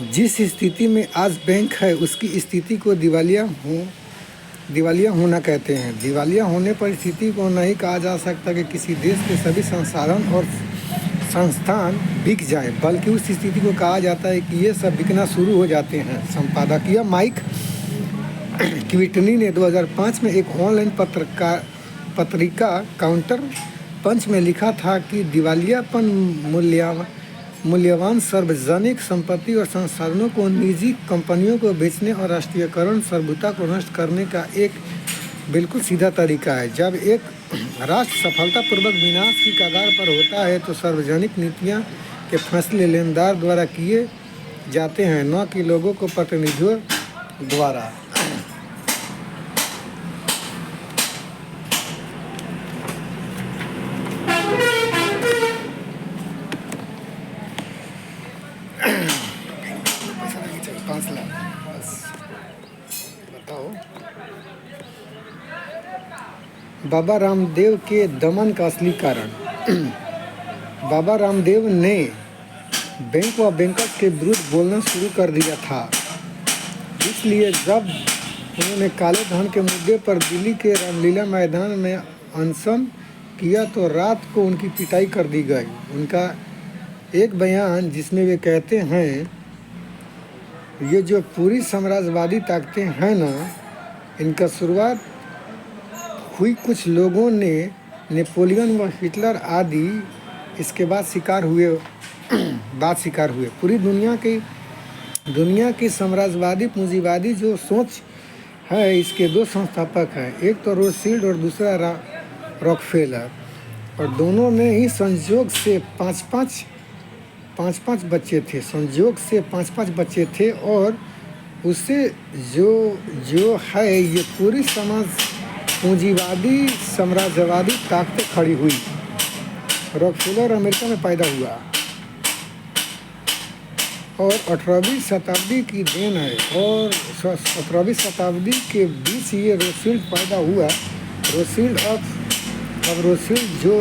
जिस स्थिति में आज बैंक है उसकी स्थिति को दिवालिया होना कहते हैं। दिवालिया होने पर स्थिति को नहीं कहा जा सकता कि किसी देश के सभी संसाधन और संस्थान बिक जाएं, बल्कि उस स्थिति को कहा जाता है कि ये सब बिकना शुरू हो जाते हैं। संपादकीय माइक क्विटनी ने 2005 में एक ऑनलाइन पत्रिका काउंटर पंच में लिखा था कि दिवालियापन मूल्यवान सार्वजनिक संपत्ति और संसाधनों को निजी कंपनियों को बेचने और राष्ट्रीयकरण सर्वभूता को नष्ट करने का एक बिल्कुल सीधा तरीका है। जब एक राष्ट्र सफलतापूर्वक विनाश की कगार पर होता है तो सार्वजनिक नीतियां के फैसले लेनदार द्वारा किए जाते हैं, न कि लोगों को प्रतिनिधियों द्वारा। बाबा रामदेव के दमन का असली कारण। बाबा रामदेव ने बैंक व बैंकर्स के विरुद्ध बोलना शुरू कर दिया था। इसलिए जब उन्होंने काले धन के मुद्दे पर दिल्ली के रामलीला मैदान में अनशन किया तो रात को उनकी पिटाई कर दी गई। उनका एक बयान जिसमें वे कहते हैं, ये जो पूरी साम्राज्यवादी ताकतें हैं ना, इनका शुरुआत हुई कुछ लोगों ने, नेपोलियन व हिटलर आदि, इसके बाद शिकार हुए पूरी दुनिया की साम्राज्यवादी पूंजीवादी जो सोच है। इसके दो संस्थापक हैं, एक तो रोथशिल्ड और दूसरा रॉकफेलर, और दोनों में ही संयोग से पाँच पाँच बच्चे थे और उससे जो है ये पूरी पूंजीवादी साम्राज्यवादी ताकतें खड़ी हुई। रॉकफेलर अमेरिका में पैदा हुआ और 18वीं शताब्दी की देन है, और 17वीं शताब्दी के बीच ये रोथशिल्ड पैदा हुआ। रोथशिल्ड जो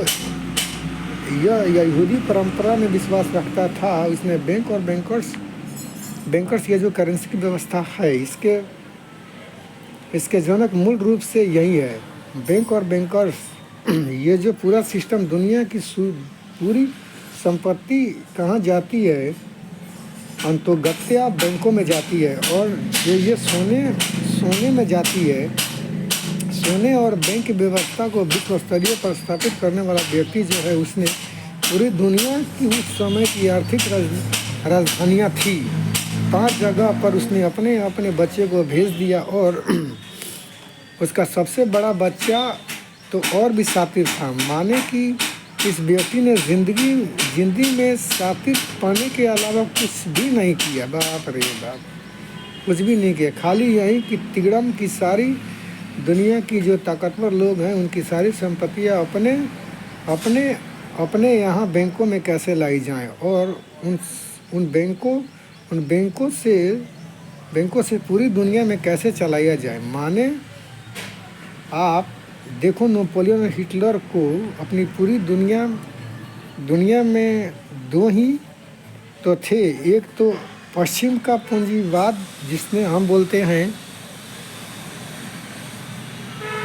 यहूदी परंपरा में विश्वास रखता था, इसने बैंक और बैंकर्स ये जो करेंसी की व्यवस्था है, इसके जनक मूल रूप से यही है। बैंक और बैंकर्स ये जो पूरा सिस्टम, दुनिया की पूरी संपत्ति कहाँ जाती है, अंतोगत्या बैंकों में जाती है, और ये सोने में जाती है। सोने और बैंक की व्यवस्था को विश्व स्तरीय पर स्थापित करने वाला व्यक्ति जो है, उसने पूरी दुनिया की उस समय की आर्थिक राजधानियाँ थी 5 जगह पर उसने अपने बच्चे को भेज दिया, और उसका सबसे बड़ा बच्चा तो और भी शातिर था। माने कि इस व्यक्ति ने जिंदगी में शातिर पाने के अलावा कुछ भी नहीं किया। बाप रे बाप, कुछ भी नहीं किया, खाली यही कि तिगड़म की सारी दुनिया की जो ताकतवर लोग हैं उनकी सारी संपत्तियां अपने यहाँ बैंकों में कैसे लाई जाएं, और उन बैंकों से पूरी दुनिया में कैसे चलाया जाए। माने आप देखो, नेपोलियन और हिटलर को अपनी पूरी दुनिया में दो ही तो थे। एक तो पश्चिम का पूंजीवाद जिसमें हम बोलते हैं